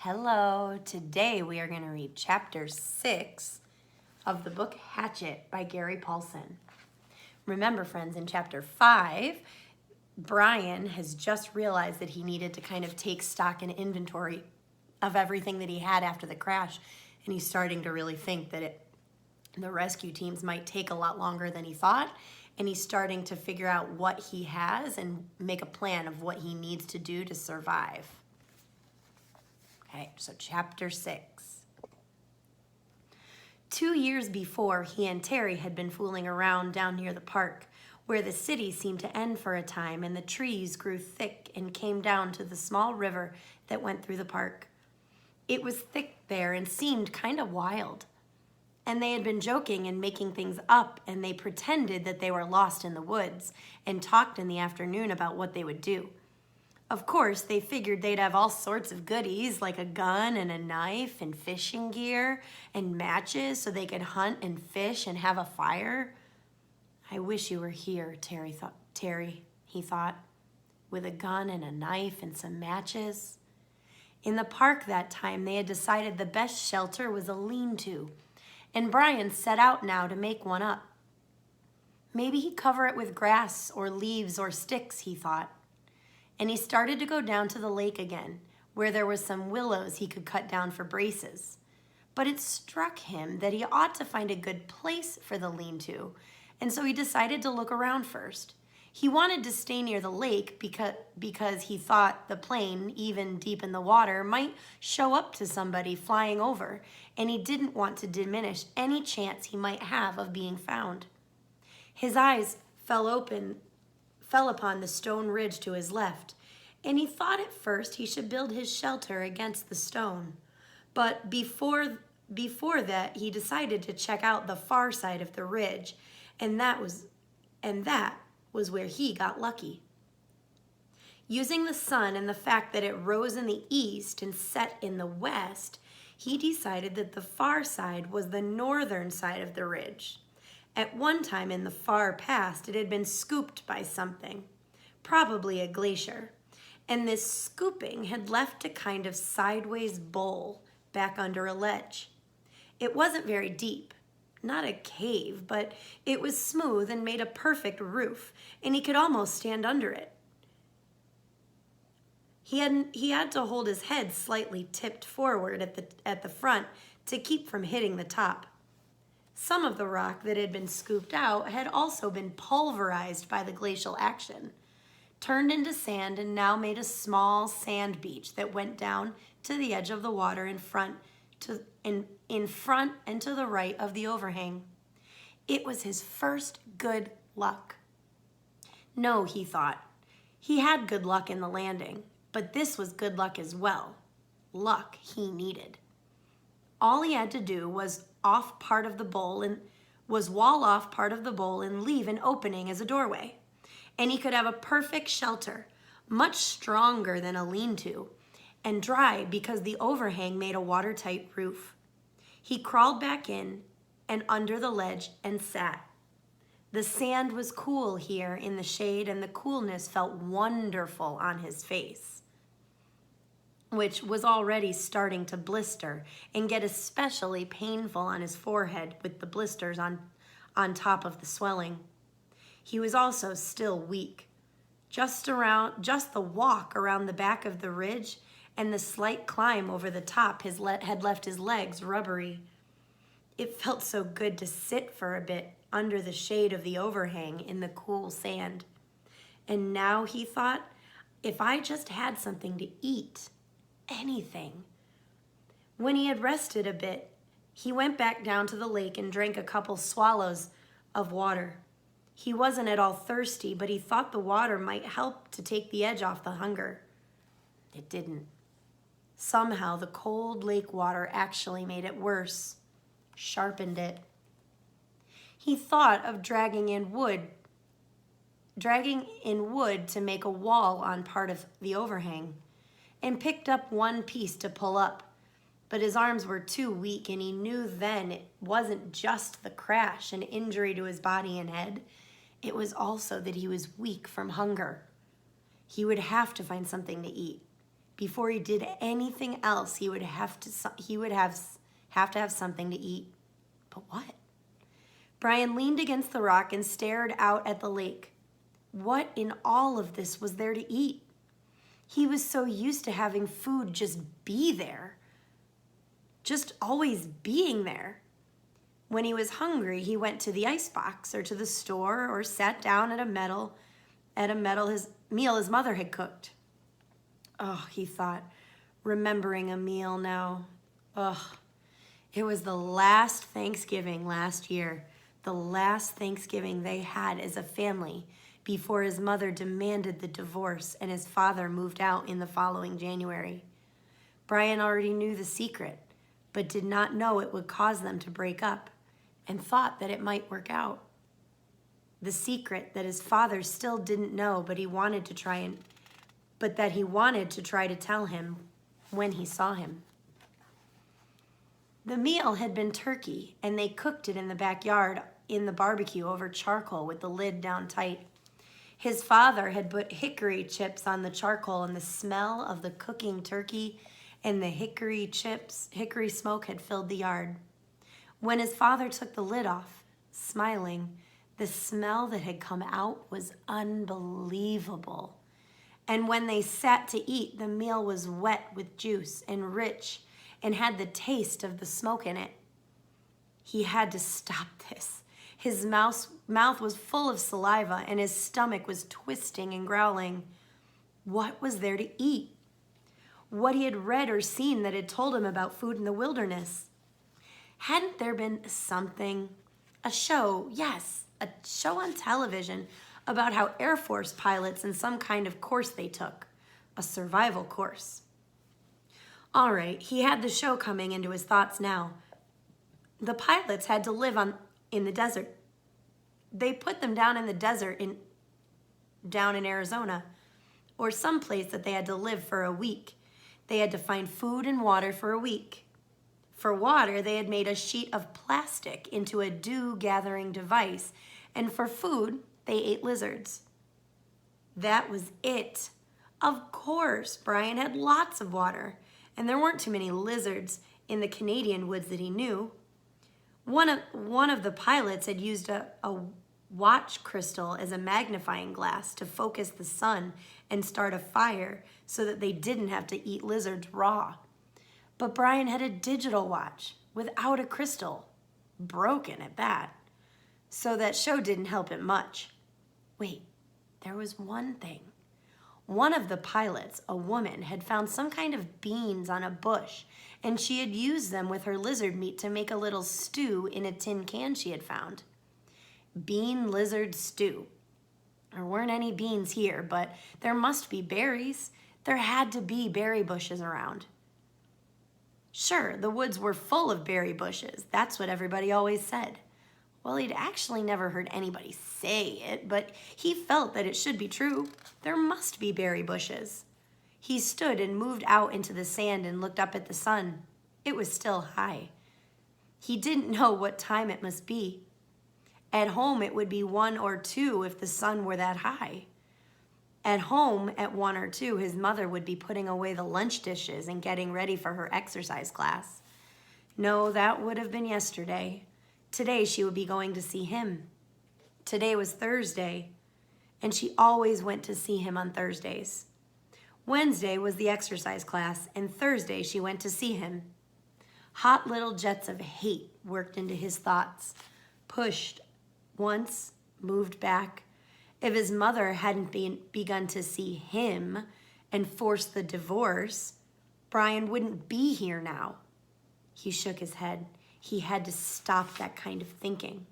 Hello, today we are going to read chapter 6 of the book Hatchet by Gary Paulsen. Remember, friends, in chapter 5, Brian has just realized that he needed to kind of take stock and inventory of everything that he had after the crash, and he's starting to really think that the rescue teams might take a lot longer than he thought, and he's starting to figure out what he has and make a plan of what he needs to do to survive. Okay, so chapter 6. 2 years before, he and Terry had been fooling around down near the park, where the city seemed to end for a time and the trees grew thick and came down to the small river that went through the park. It was thick there and seemed kind of wild. And they had been joking and making things up, and they pretended that they were lost in the woods and talked in the afternoon about what they would do. Of course, they figured they'd have all sorts of goodies like a gun and a knife and fishing gear and matches so they could hunt and fish and have a fire. I wish you were here, he thought, with a gun and a knife and some matches. In the park that time, they had decided the best shelter was a lean-to, and Brian set out now to make one up. Maybe he'd cover it with grass or leaves or sticks, he thought. And he started to go down to the lake again, where there was some willows he could cut down for braces. But it struck him that he ought to find a good place for the lean-to, and so he decided to look around first. He wanted to stay near the lake because he thought the plane, even deep in the water, might show up to somebody flying over, and he didn't want to diminish any chance he might have of being found. His eyes fell upon the stone ridge to his left, and he thought at first he should build his shelter against the stone. But before that, he decided to check out the far side of the ridge, and that was where he got lucky. Using the sun and the fact that it rose in the east and set in the west, he decided that the far side was the northern side of the ridge. At one time in the far past, it had been scooped by something, probably a glacier, and this scooping had left a kind of sideways bowl back under a ledge. It wasn't very deep, not a cave, but it was smooth and made a perfect roof, and he could almost stand under it. He had to hold his head slightly tipped forward at the front to keep from hitting the top. Some of the rock that had been scooped out had also been pulverized by the glacial action, turned into sand, and now made a small sand beach that went down to the edge of the water in front and to the right of the overhang. It was his first good luck. No, he thought. He had good luck in the landing, but this was good luck as well. Luck he needed. All he had to do was wall off part of the bowl and leave an opening as a doorway. And he could have a perfect shelter, much stronger than a lean-to, and dry because the overhang made a watertight roof. He crawled back in and under the ledge and sat. The sand was cool here in the shade, and the coolness felt wonderful on his face, which was already starting to blister and get especially painful on his forehead with the blisters on top of the swelling. He was also still weak. Just the walk around the back of the ridge and the slight climb over the top had left his legs rubbery. It felt so good to sit for a bit under the shade of the overhang in the cool sand. And now, he thought, if I just had something to eat, anything. When he had rested a bit, he went back down to the lake and drank a couple swallows of water. He wasn't at all thirsty, but he thought the water might help to take the edge off the hunger. It didn't. Somehow the cold lake water actually made it worse, sharpened it. He thought of dragging in wood to make a wall on part of the overhang, and picked up one piece to pull up, but his arms were too weak, and he knew then it wasn't just the crash and injury to his body and head. It was also that he was weak from hunger. He would have to find something to eat, Before he did anything else, he would have to have something to eat. But what? Brian leaned against the rock and stared out at the lake. What in all of this was there to eat? He was so used to having food just be there, just always being there. When he was hungry, he went to the icebox or to the store or sat down at a meal his mother had cooked. Oh, he thought, remembering a meal now. It was the last Thanksgiving last year, the last Thanksgiving they had as a family before his mother demanded the divorce and his father moved out in the following January. Brian already knew the secret, but did not know it would cause them to break up, and thought that it might work out. The secret that his father still didn't know, but he wanted to try to tell him when he saw him. The meal had been turkey, and they cooked it in the backyard in the barbecue over charcoal with the lid down tight. His father had put hickory chips on the charcoal, and the smell of the cooking turkey and the hickory smoke had filled the yard. When his father took the lid off, smiling, the smell that had come out was unbelievable. And when they sat to eat, the meal was wet with juice and rich and had the taste of the smoke in it. He had to stop this. His mouth was full of saliva and his stomach was twisting and growling. What was there to eat? What he had read or seen that had told him about food in the wilderness? Hadn't there been something, a show on television about how Air Force pilots in some kind of course they took, a survival course? All right, he had the show coming into his thoughts now. The pilots had to live in the desert. They put them down in the desert down in Arizona, or someplace that they had to live for a week. They had to find food and water for a week. For water, they had made a sheet of plastic into a dew-gathering device, and for food, they ate lizards. That was it. Of course, Brian had lots of water, and there weren't too many lizards in the Canadian woods that he knew. One of the pilots had used a watch crystal as a magnifying glass to focus the sun and start a fire so that they didn't have to eat lizards raw. But Brian had a digital watch without a crystal, broken at that. So that show didn't help him much. Wait, there was one thing. One of the pilots, a woman, had found some kind of beans on a bush, and she had used them with her lizard meat to make a little stew in a tin can she had found. Bean lizard stew. There weren't any beans here, but there must be berries. There had to be berry bushes around. Sure, the woods were full of berry bushes. That's what everybody always said. Well, he'd actually never heard anybody say it, but he felt that it should be true. There must be berry bushes. He stood and moved out into the sand and looked up at the sun. It was still high. He didn't know what time it must be. At home, it would be 1 or 2 if the sun were that high. At home, at 1 or 2, his mother would be putting away the lunch dishes and getting ready for her exercise class. No, that would have been yesterday. Today, she would be going to see him. Today was Thursday, and she always went to see him on Thursdays. Wednesday was the exercise class, and Thursday she went to see him. Hot little jets of hate worked into his thoughts, pushed once, moved back. If his mother hadn't begun to see him and forced the divorce, Brian wouldn't be here now. He shook his head. He had to stop that kind of thinking.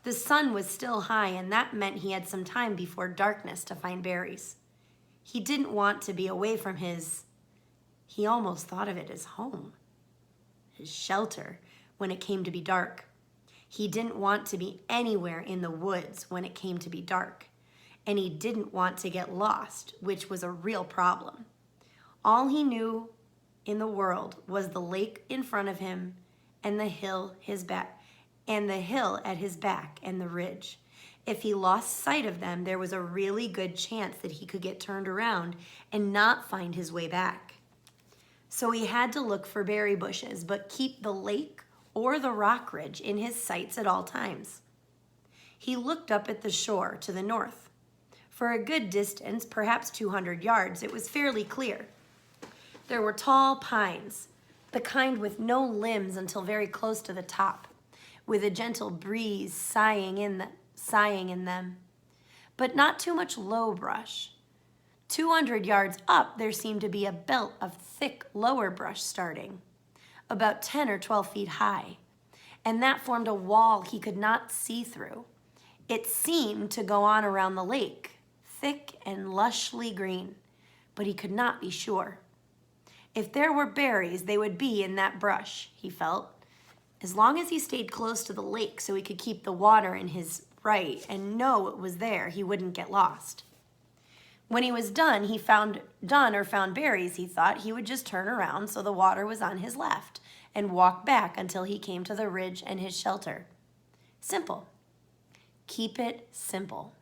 The sun was still high, and that meant he had some time before darkness to find berries. He didn't want to be away from he almost thought of it as home, his shelter when it came to be dark. He didn't want to be anywhere in the woods when it came to be dark, and he didn't want to get lost, which was a real problem. All he knew in the world was the lake in front of him and the hill at his back and the ridge. If he lost sight of them, there was a really good chance that he could get turned around and not find his way back. So he had to look for berry bushes, but keep the lake or the rock ridge in his sights at all times. He looked up at the shore to the north. For a good distance, perhaps 200 yards, it was fairly clear. There were tall pines, the kind with no limbs until very close to the top, with a gentle breeze sighing in them, but not too much low brush. 200 yards up, there seemed to be a belt of thick lower brush starting, about 10 or 12 feet high, and that formed a wall he could not see through. It seemed to go on around the lake, thick and lushly green, but he could not be sure. If there were berries, they would be in that brush, he felt, as long as he stayed close to the lake so he could keep the water in his right and know it was there, he wouldn't get lost. When he was done, found berries, he thought he would just turn around so the water was on his left and walk back until he came to the ridge and his shelter. Simple. Keep it simple.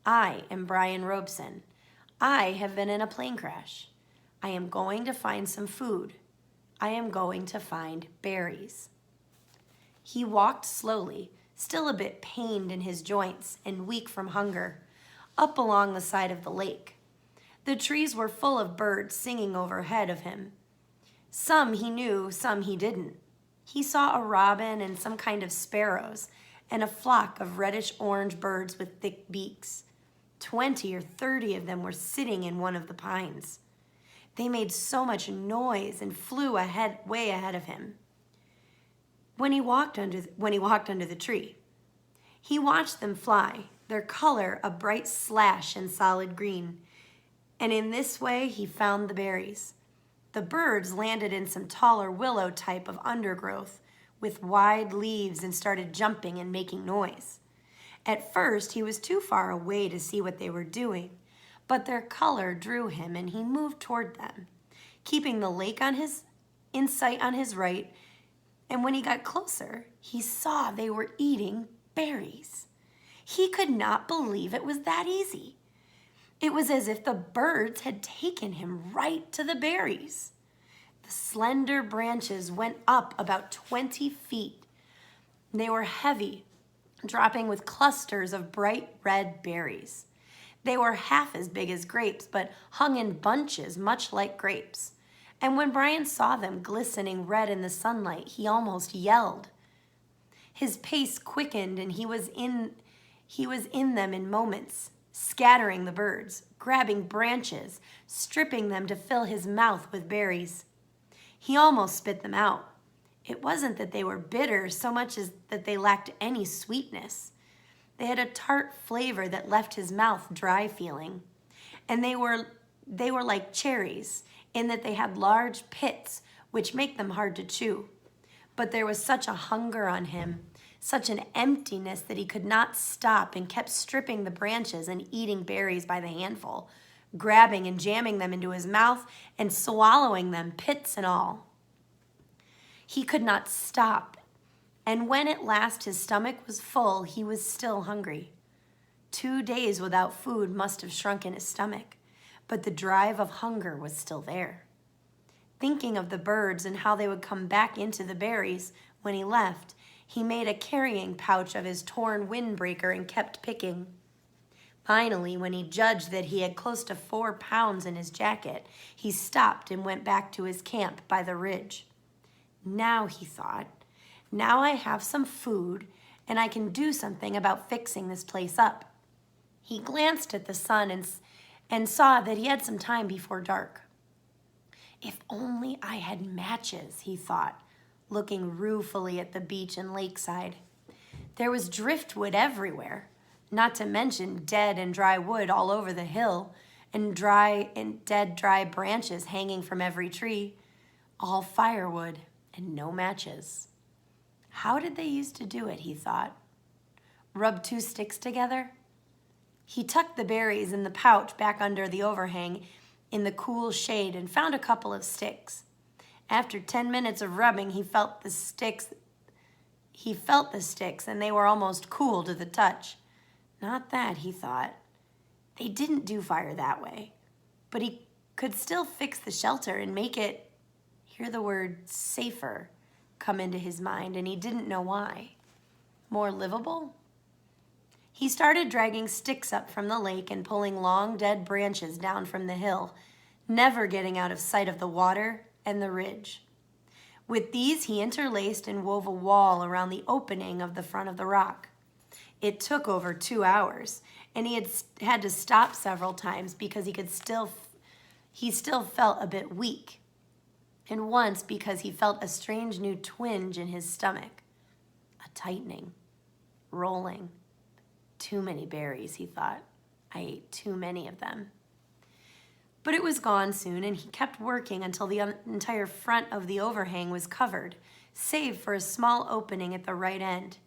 I am Brian Robeson. I have been in a plane crash. I am going to find some food. I am going to find berries. He walked slowly, still a bit pained in his joints and weak from hunger, up along the side of the lake. The trees were full of birds singing overhead of him. Some he knew, some he didn't. He saw a robin and some kind of sparrows and a flock of reddish-orange birds with thick beaks. 20 or 30 of them were sitting in one of the pines. They made so much noise and flew way ahead of him. When he walked under the tree, he watched them fly, their color a bright slash in solid green, and in this way he found the berries. The birds landed in some taller willow type of undergrowth with wide leaves and started jumping and making noise. At first, he was too far away to see what they were doing, but their color drew him and he moved toward them, keeping the lake in sight on his right, and when he got closer, he saw they were eating berries. He could not believe it was that easy. It was as if the birds had taken him right to the berries. The slender branches went up about 20 feet. They were heavy, dropping with clusters of bright red berries. They were half as big as grapes, but hung in bunches much like grapes. And when Brian saw them glistening red in the sunlight, he almost yelled. His pace quickened and he was in them in moments, scattering the birds, grabbing branches, stripping them to fill his mouth with berries. He almost spit them out. It wasn't that they were bitter so much as that they lacked any sweetness. They had a tart flavor that left his mouth dry feeling. And they were like cherries in that they had large pits which make them hard to chew. But there was such a hunger on him, such an emptiness that he could not stop and kept stripping the branches and eating berries by the handful, grabbing and jamming them into his mouth and swallowing them, pits and all. He could not stop, and when at last his stomach was full, he was still hungry. 2 days without food must have shrunken his stomach, but the drive of hunger was still there. Thinking of the birds and how they would come back into the berries when he left, he made a carrying pouch of his torn windbreaker and kept picking. Finally, when he judged that he had close to 4 pounds in his jacket, he stopped and went back to his camp by the ridge. Now, he thought, now I have some food and I can do something about fixing this place up. He glanced at the sun and saw that he had some time before dark. If only I had matches, he thought, looking ruefully at the beach and lakeside. There was driftwood everywhere, not to mention dead and dry wood all over the hill, and dead dry branches hanging from every tree, all firewood and no matches. How did they used to do it, he thought? Rub 2 sticks together? He tucked the berries in the pouch back under the overhang in the cool shade and found a couple of sticks. After 10 minutes of rubbing, he felt the sticks and they were almost cool to the touch. Not that, he thought. They didn't do fire that way. But he could still fix the shelter and make it, hear the word safer come into his mind, and he didn't know why. More livable? He started dragging sticks up from the lake and pulling long dead branches down from the hill, never getting out of sight of the water and the ridge. With these, he interlaced and wove a wall around the opening of the front of the rock. It took over 2 hours, and he had to stop several times because he still felt a bit weak, and once because he felt a strange new twinge in his stomach, a tightening, rolling. Too many berries, he thought. I ate too many of them. But it was gone soon, and he kept working until the entire front of the overhang was covered, save for a small opening at the right end,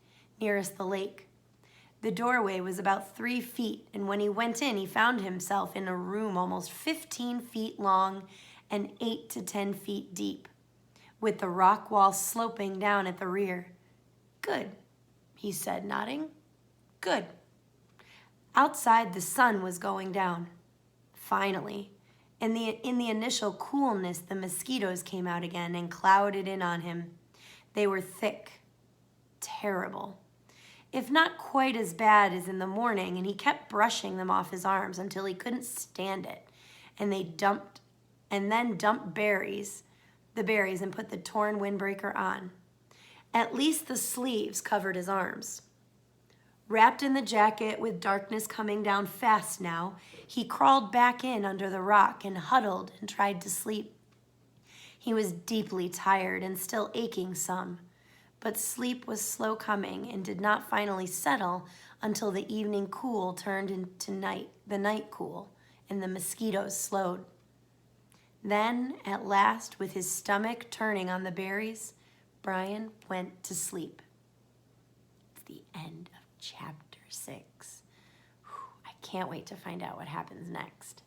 nearest the lake. The doorway was about 3 feet, and when he went in, he found himself in a room almost 15 feet long and 8 to 10 feet deep, with the rock wall sloping down at the rear. Good, he said, nodding. Good. Outside, the sun was going down. Finally, in the initial coolness, the mosquitoes came out again and clouded in on him. They were thick, terrible, if not quite as bad as in the morning, and he kept brushing them off his arms until he couldn't stand it, and then dumped the berries, and put the torn windbreaker on. At least the sleeves covered his arms. Wrapped in the jacket, with darkness coming down fast now, he crawled back in under the rock and huddled and tried to sleep. He was deeply tired and still aching some, but sleep was slow coming and did not finally settle until the evening cool turned into the night cool, and the mosquitoes slowed. Then, at last, with his stomach turning on the berries, Brian went to sleep. It's the end of Chapter 6. I can't wait to find out what happens next.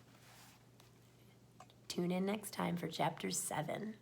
Tune in next time for Chapter 7.